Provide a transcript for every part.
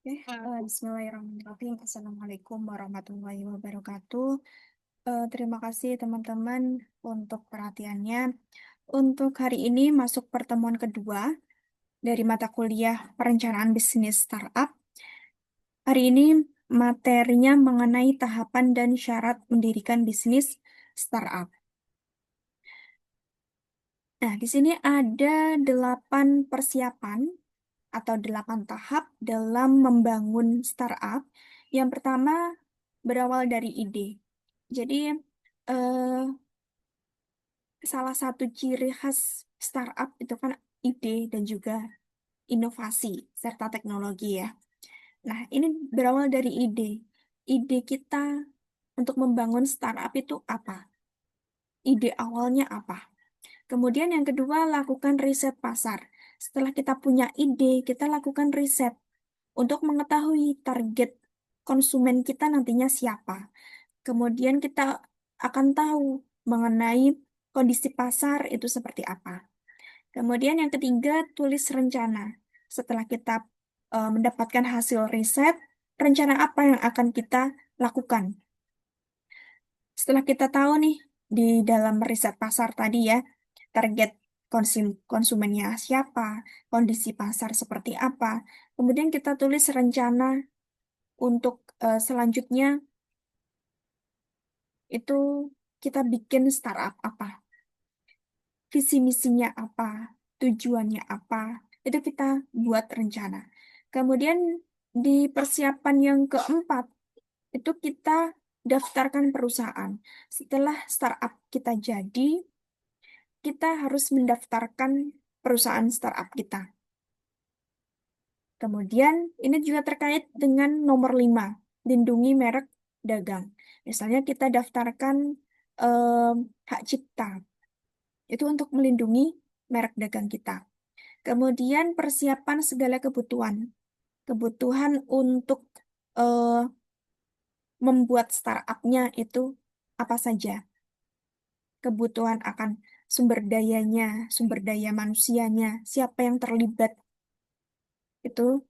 Bismillahirrahmanirrahim. Assalamualaikum warahmatullahi wabarakatuh. Terima kasih teman-teman untuk perhatiannya. Untuk hari ini masuk pertemuan kedua dari mata kuliah Perencanaan Bisnis Startup. Hari ini materinya mengenai tahapan dan syarat mendirikan bisnis startup. Nah, di sini ada 8 persiapan atau 8 tahap dalam membangun startup. Yang pertama berawal dari ide. Jadi, eh, salah satu ciri khas startup itu kan ide dan juga inovasi serta teknologi ya. Nah, ini berawal dari ide. Ide kita untuk membangun startup itu apa? Ide awalnya apa? Kemudian yang kedua, lakukan riset pasar. Setelah kita punya ide, kita lakukan riset untuk mengetahui target konsumen kita nantinya siapa. Kemudian kita akan tahu mengenai kondisi pasar itu seperti apa. Kemudian yang ketiga, tulis rencana. Setelah kita mendapatkan hasil riset, rencana apa yang akan kita lakukan. Setelah kita tahu nih di dalam riset pasar tadi ya, target konsumennya siapa, kondisi pasar seperti apa. Kemudian kita tulis rencana untuk selanjutnya itu kita bikin startup apa, visi misinya apa, tujuannya apa, itu kita buat rencana. Kemudian di persiapan yang keempat, itu kita daftarkan perusahaan. Setelah startup kita jadi, kita harus mendaftarkan perusahaan startup kita. Kemudian ini juga terkait dengan nomor 5, lindungi merek dagang. Misalnya kita daftarkan hak cipta, itu untuk melindungi merek dagang kita. Kemudian persiapan segala kebutuhan. Kebutuhan untuk eh, membuat startupnya itu apa saja. Kebutuhan akan sumber dayanya, sumber daya manusianya, siapa yang terlibat, itu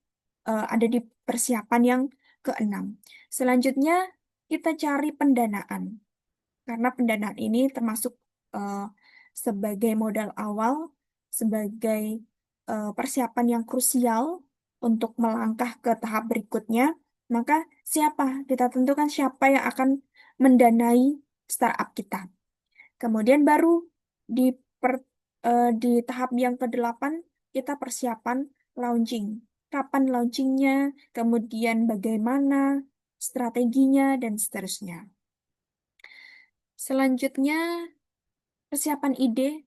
ada di persiapan yang keenam. Selanjutnya, kita cari pendanaan. Karena pendanaan ini termasuk eh, sebagai modal awal, sebagai persiapan yang krusial untuk melangkah ke tahap berikutnya. Maka siapa? Kita tentukan siapa yang akan mendanai startup kita. Kemudian baru di di tahap yang ke-8 kita persiapan launching. Kapan launchingnya, kemudian bagaimana strateginya, dan seterusnya. Selanjutnya, persiapan ide.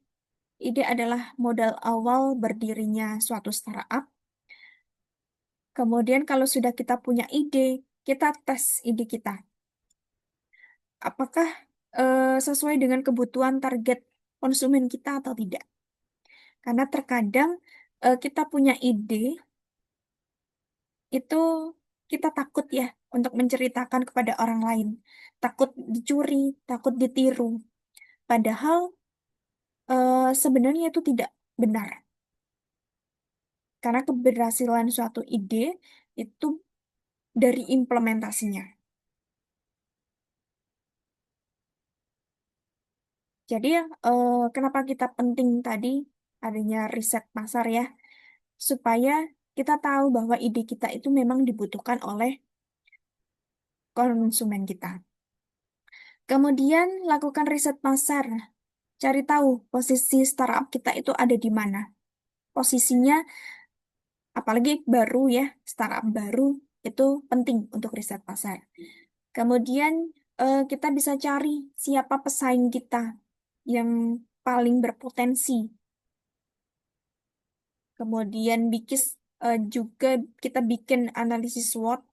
Ide adalah modal awal berdirinya suatu startup. Kemudian kalau sudah kita punya ide, kita tes ide kita. Apakah sesuai dengan kebutuhan target konsumen kita atau tidak? Karena terkadang kita punya ide, itu kita takut ya untuk menceritakan kepada orang lain. Takut dicuri, takut ditiru. Padahal sebenarnya itu tidak benar. Karena keberhasilan suatu ide itu dari implementasinya. Jadi kenapa kita penting tadi adanya riset pasar ya, supaya kita tahu bahwa ide kita itu memang dibutuhkan oleh konsumen kita. Kemudian lakukan riset pasar, cari tahu posisi startup kita itu ada di mana. Posisinya, apalagi baru ya, startup baru itu penting untuk riset pasar. Kemudian kita bisa cari siapa pesaing kita yang paling berpotensi. Kemudian juga kita bikin analisis SWOT,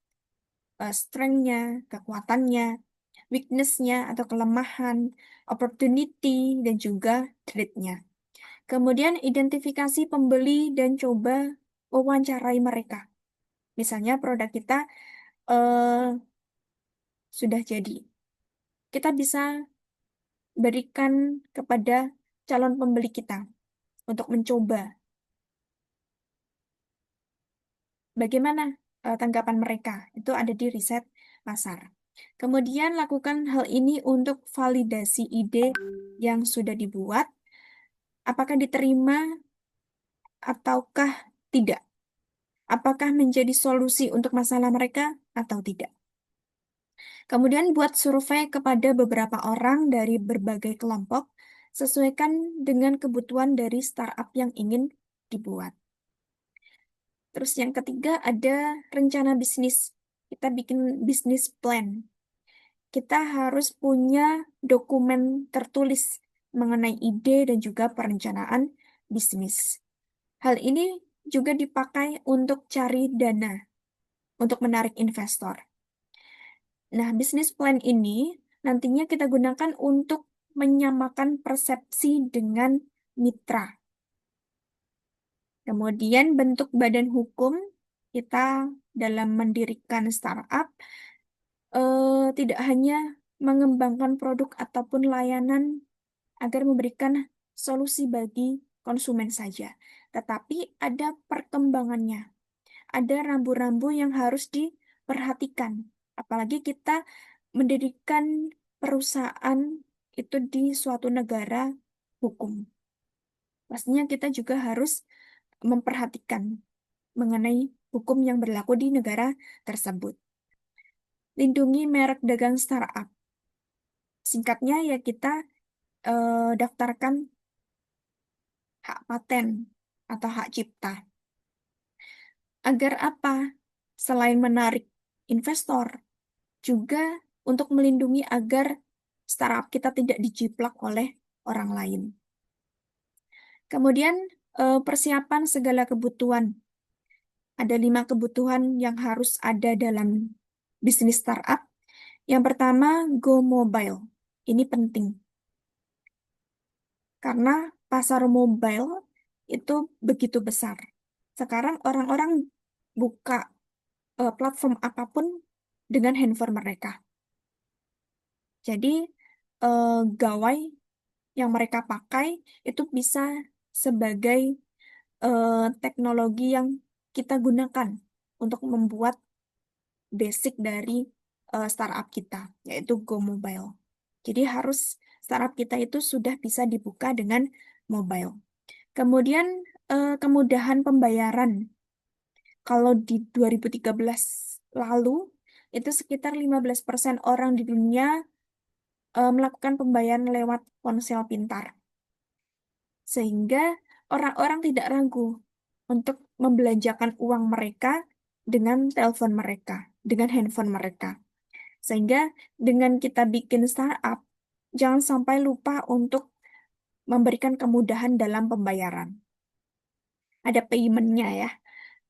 strength-nya, kekuatannya, weakness-nya atau kelemahan, opportunity, dan juga threat-nya. Kemudian identifikasi pembeli dan coba wawancarai mereka. Misalnya produk kita eh, sudah jadi. Kita bisa berikan kepada calon pembeli kita untuk mencoba bagaimana. tanggapan mereka. Itu ada di riset pasar. Kemudian lakukan hal ini untuk validasi ide yang sudah dibuat, apakah diterima ataukah tidak. Apakah menjadi solusi untuk masalah mereka atau tidak. Kemudian buat survei kepada beberapa orang dari berbagai kelompok, sesuaikan dengan kebutuhan dari startup yang ingin dibuat. Terus yang ketiga ada rencana bisnis. Kita bikin bisnis plan. Kita harus punya dokumen tertulis mengenai ide dan juga perencanaan bisnis. Hal ini juga dipakai untuk cari dana, untuk menarik investor. Nah, bisnis plan ini nantinya kita gunakan untuk menyamakan persepsi dengan mitra. Kemudian bentuk badan hukum kita dalam mendirikan startup tidak hanya mengembangkan produk ataupun layanan agar memberikan solusi bagi konsumen saja, tetapi ada perkembangannya, ada rambu-rambu yang harus diperhatikan. Apalagi kita mendirikan perusahaan itu di suatu negara hukum. Pastinya kita juga harus memperhatikan mengenai hukum yang berlaku di negara tersebut. Lindungi merek dagang startup. Singkatnya ya kita daftarkan hak paten atau hak cipta. Agar apa? Selain menarik investor, juga untuk melindungi agar startup kita tidak dijiplak oleh orang lain. Kemudian persiapan segala kebutuhan. Ada 5 kebutuhan yang harus ada dalam bisnis startup. Yang pertama, go mobile. Ini penting karena pasar mobile itu begitu besar. Sekarang orang-orang buka platform apapun dengan handphone mereka. Jadi gawai yang mereka pakai itu bisa sebagai teknologi yang kita gunakan untuk membuat basic dari startup kita, yaitu Go Mobile. Jadi harus startup kita itu sudah bisa dibuka dengan mobile. Kemudian kemudahan pembayaran. Kalau di 2013 lalu, itu sekitar 15% orang di dunia melakukan pembayaran lewat ponsel pintar. Sehingga orang-orang tidak ragu untuk membelanjakan uang mereka dengan telepon mereka, dengan handphone mereka. Sehingga dengan kita bikin startup, jangan sampai lupa untuk memberikan kemudahan dalam pembayaran. Ada payment-nya ya.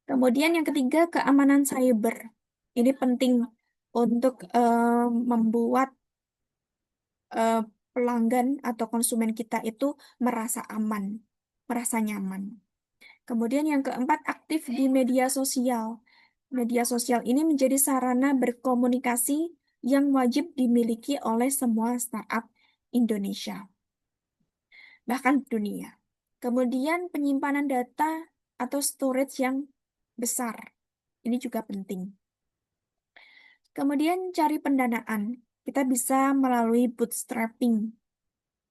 Kemudian yang ketiga, keamanan cyber. Ini penting untuk membuat eh, pelanggan atau konsumen kita itu merasa aman, merasa nyaman. Kemudian yang keempat, aktif di media sosial. Media sosial ini menjadi sarana berkomunikasi yang wajib dimiliki oleh semua startup Indonesia, bahkan dunia. Kemudian penyimpanan data atau storage yang besar. Ini juga penting. Kemudian cari pendanaan. Kita bisa melalui bootstrapping,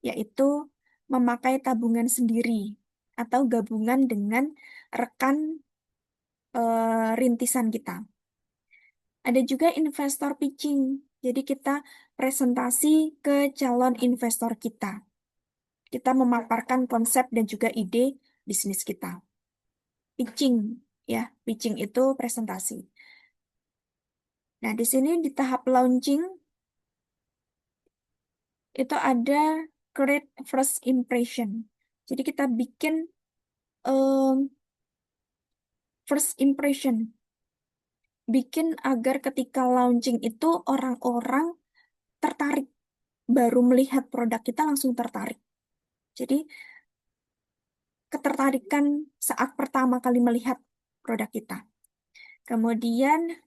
yaitu memakai tabungan sendiri atau gabungan dengan rekan rintisan kita. Ada juga investor pitching. Jadi kita presentasi ke calon investor kita. Kita memaparkan konsep dan juga ide bisnis kita. Pitching, ya, pitching itu presentasi. Nah, di sini di tahap launching itu ada create first impression. Jadi kita bikin um, first impression, bikin agar ketika launching itu orang-orang tertarik, baru melihat produk kita langsung tertarik. Jadi ketertarikan saat pertama kali melihat produk kita. Kemudian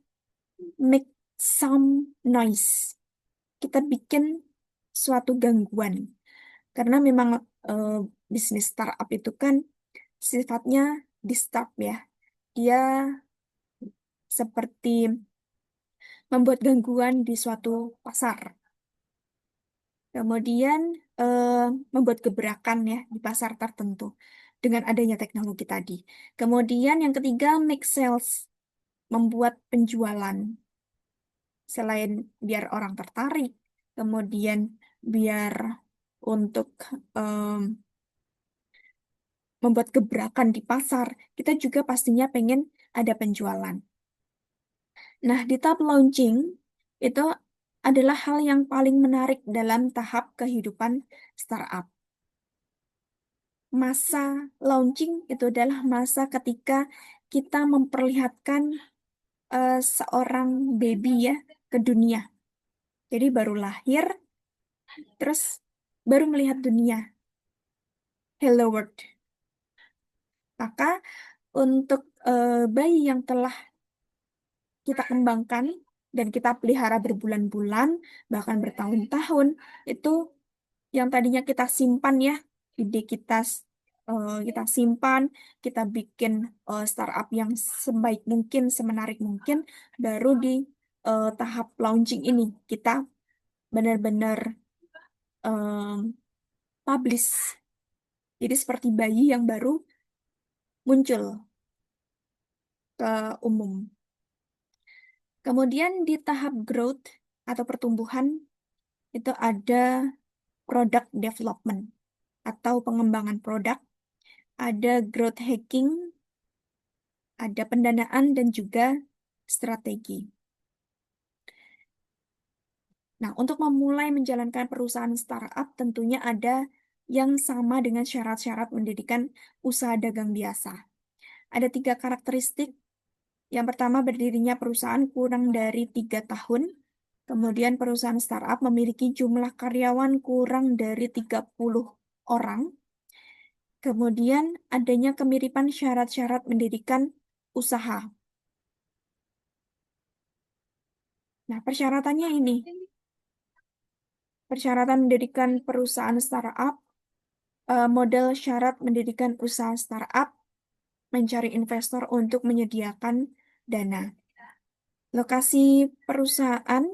make some noise. Kita bikin suatu gangguan. Karena memang eh, bisnis startup itu kan sifatnya disturb ya. Dia seperti membuat gangguan di suatu pasar. Kemudian membuat gebrakan ya di pasar tertentu dengan adanya teknologi tadi. Kemudian yang ketiga, make sales, membuat penjualan. Selain biar orang tertarik, kemudian biar untuk em, membuat gebrakan di pasar, kita juga pastinya pengen ada penjualan. Nah, di tahap launching itu adalah hal yang paling menarik dalam tahap kehidupan startup. Masa launching itu adalah masa ketika kita memperlihatkan seorang baby ya ke dunia. Jadi baru lahir, terus baru melihat dunia. Hello world. Maka untuk bayi yang telah kita kembangkan dan kita pelihara berbulan-bulan, bahkan bertahun-tahun, itu yang tadinya kita simpan ya, ide kita simpan, kita bikin startup yang sebaik mungkin, semenarik mungkin, baru di tahap launching ini kita benar-benar em, publish. Jadi seperti bayi yang baru muncul ke umum. Kemudian di tahap growth atau pertumbuhan itu ada product development atau pengembangan produk, ada growth hacking, ada pendanaan dan juga strategi. Nah, untuk memulai menjalankan perusahaan startup tentunya ada yang sama dengan syarat-syarat mendirikan usaha dagang biasa. Ada 3 karakteristik. Yang pertama, berdirinya perusahaan kurang dari 3 tahun. Kemudian perusahaan startup memiliki jumlah karyawan kurang dari 30 orang. Kemudian adanya kemiripan syarat-syarat mendirikan usaha. Nah, persyaratannya ini. Persyaratan mendirikan perusahaan startup, model syarat mendirikan usaha startup, mencari investor untuk menyediakan dana. Lokasi perusahaan,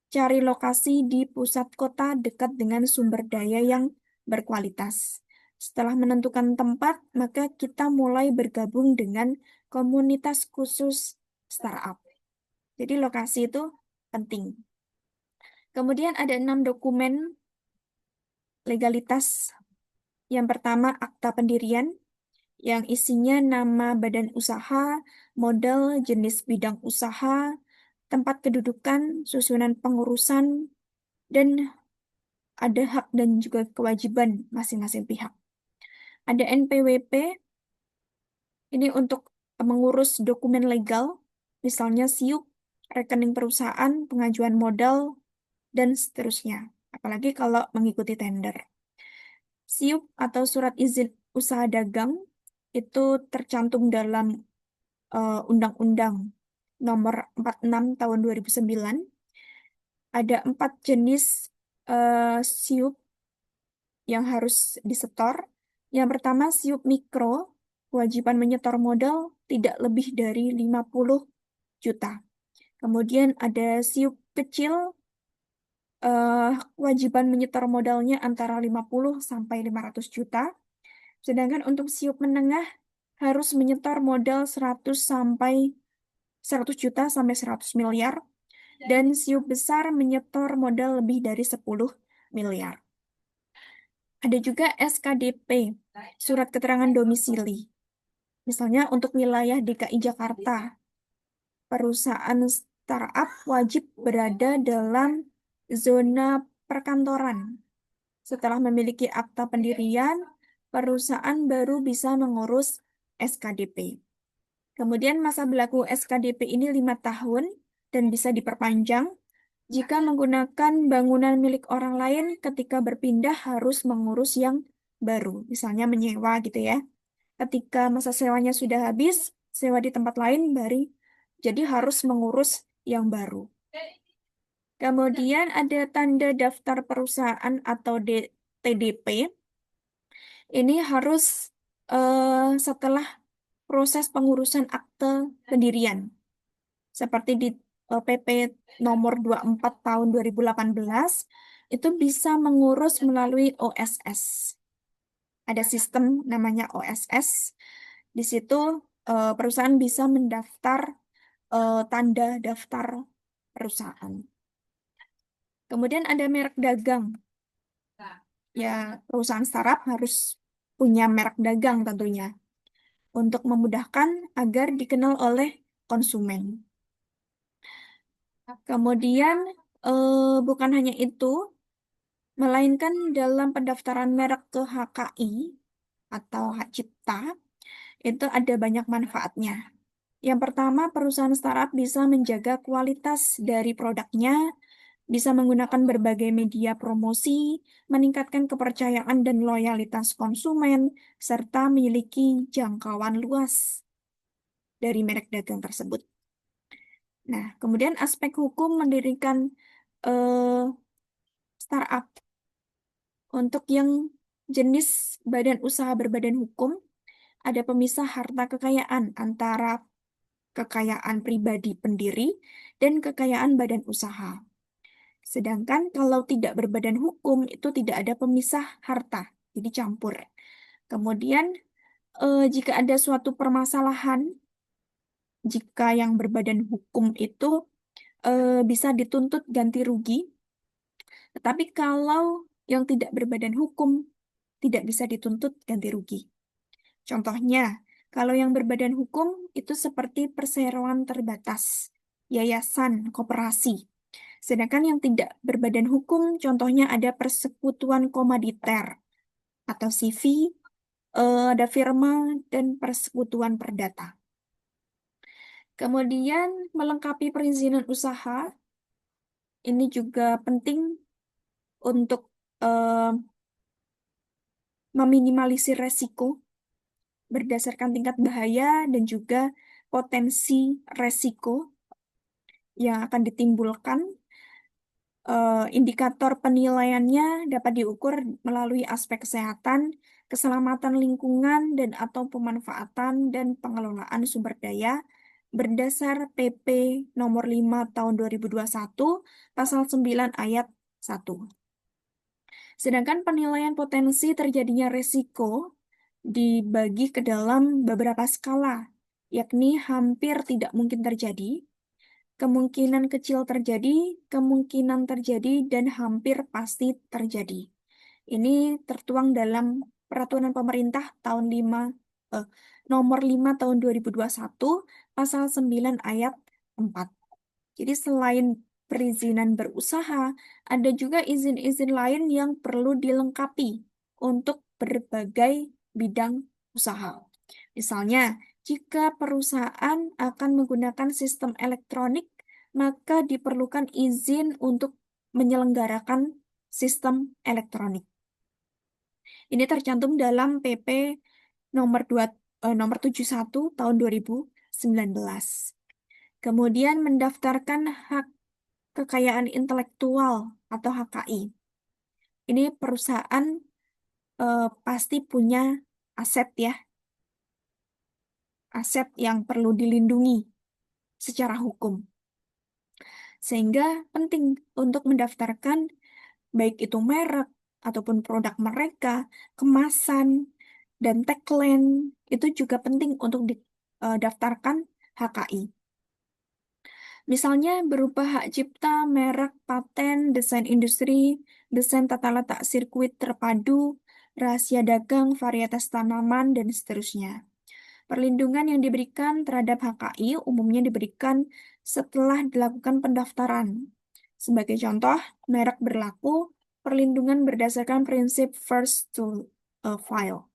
cari lokasi di pusat kota dekat dengan sumber daya yang berkualitas. Setelah menentukan tempat, maka kita mulai bergabung dengan komunitas khusus startup. Jadi lokasi itu penting. Kemudian ada 6 dokumen legalitas. Yang pertama, akta pendirian yang isinya nama badan usaha, model, jenis bidang usaha, tempat kedudukan, susunan pengurusan, dan ada hak dan juga kewajiban masing-masing pihak. Ada NPWP, ini untuk mengurus dokumen legal, misalnya SIUP, rekening perusahaan, pengajuan modal, dan seterusnya. Apalagi kalau mengikuti tender. SIUP atau surat izin usaha dagang itu tercantum dalam Undang-Undang Nomor 46 Tahun 2009. Ada 4 jenis SIUP yang harus disetor. Yang pertama, SIUP mikro, kewajiban menyetor modal tidak lebih dari 50 juta. Kemudian ada SIUP kecil, kewajiban menyetor modalnya antara 50 sampai 500 juta. Sedangkan untuk SIUP menengah harus menyetor modal 100 juta sampai 100 miliar. Dan SIUP besar menyetor modal lebih dari 10 miliar. Ada juga SKDP, surat keterangan domisili. Misalnya untuk wilayah DKI Jakarta, perusahaan startup wajib berada dalam zona perkantoran. Setelah memiliki akta pendirian, perusahaan baru bisa mengurus SKDP. Kemudian masa berlaku SKDP ini 5 tahun dan bisa diperpanjang. Jika menggunakan bangunan milik orang lain, ketika berpindah harus mengurus yang baru, misalnya menyewa gitu ya. Ketika masa sewanya sudah habis, sewa di tempat lain jadi harus mengurus yang baru. Kemudian ada tanda daftar perusahaan atau TDP. Ini harus setelah proses pengurusan akte pendirian. seperti di PP nomor 24 tahun 2018 itu bisa mengurus melalui OSS. Ada sistem namanya OSS. Di situ perusahaan bisa mendaftar tanda daftar perusahaan. Kemudian ada merek dagang. Ya, perusahaan startup harus punya merek dagang tentunya untuk memudahkan agar dikenal oleh konsumen. Kemudian bukan hanya itu, melainkan dalam pendaftaran merek ke HKI atau hak cipta itu ada banyak manfaatnya. Yang pertama, perusahaan startup bisa menjaga kualitas dari produknya, bisa menggunakan berbagai media promosi, meningkatkan kepercayaan dan loyalitas konsumen, serta memiliki jangkauan luas dari merek dagang tersebut. Nah, kemudian aspek hukum mendirikan eh, startup. Untuk yang jenis badan usaha berbadan hukum, ada pemisah harta kekayaan antara kekayaan pribadi pendiri dan kekayaan badan usaha. Sedangkan kalau tidak berbadan hukum itu tidak ada pemisah harta, jadi campur. Kemudian jika ada suatu permasalahan, jika yang berbadan hukum itu bisa dituntut ganti rugi, tetapi kalau yang tidak berbadan hukum tidak bisa dituntut ganti rugi. Contohnya, kalau yang berbadan hukum itu seperti perseroan terbatas, yayasan, koperasi. Sedangkan yang tidak berbadan hukum, contohnya ada persekutuan komoditer atau CV, ada firma, dan persekutuan perdata. Kemudian melengkapi perizinan usaha, ini juga penting untuk eh, meminimalisir resiko berdasarkan tingkat bahaya dan juga potensi resiko yang akan ditimbulkan. Indikator penilaiannya dapat diukur melalui aspek kesehatan, keselamatan lingkungan, dan atau pemanfaatan dan pengelolaan sumber daya berdasar PP nomor 5 tahun 2021 pasal 9 ayat 1. Sedangkan penilaian potensi terjadinya risiko dibagi ke dalam beberapa skala, yakni hampir tidak mungkin terjadi, kemungkinan kecil terjadi, kemungkinan terjadi, dan hampir pasti terjadi. Ini tertuang dalam Peraturan Pemerintah tahun 5, eh, nomor 5 tahun 2021, pasal 9 ayat 4. Jadi selain perizinan berusaha, ada juga izin-izin lain yang perlu dilengkapi untuk berbagai bidang usaha. Misalnya, jika perusahaan akan menggunakan sistem elektronik, maka diperlukan izin untuk menyelenggarakan sistem elektronik. Ini tercantum dalam PP nomor 2, nomor 71 tahun 2019. Kemudian mendaftarkan hak kekayaan intelektual atau HKI. Ini perusahaan pasti punya aset ya, aset yang perlu dilindungi secara hukum. Sehingga penting untuk mendaftarkan baik itu merek ataupun produk mereka, kemasan, dan tagline itu juga penting untuk didaftarkan HKI. Misalnya berupa hak cipta, merek, paten, desain industri, desain tata letak sirkuit terpadu, rahasia dagang, varietas tanaman, dan seterusnya. Perlindungan yang diberikan terhadap HKI umumnya diberikan setelah dilakukan pendaftaran. Sebagai contoh, merek berlaku, perlindungan berdasarkan prinsip first to file.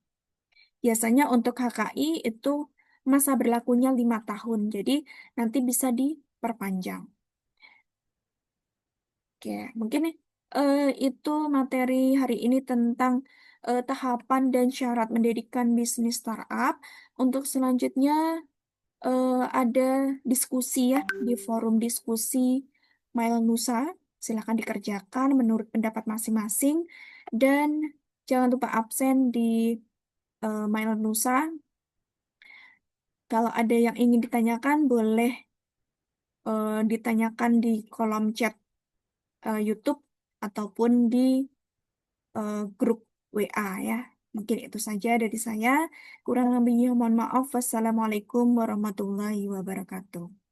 Biasanya untuk HKI itu masa berlakunya 5 tahun, jadi nanti bisa diperpanjang. Oke, mungkin itu materi hari ini tentang tahapan dan syarat mendirikan bisnis startup. Untuk selanjutnya ada diskusi ya di forum diskusi Mail Nusa. Silakan dikerjakan menurut pendapat masing-masing dan jangan lupa absen di Mail Nusa. Kalau ada yang ingin ditanyakan boleh ditanyakan di kolom chat YouTube ataupun di grup WA ya. Mungkin itu saja dari saya. Kurang lebihnya mohon maaf. Wassalamualaikum warahmatullahi wabarakatuh.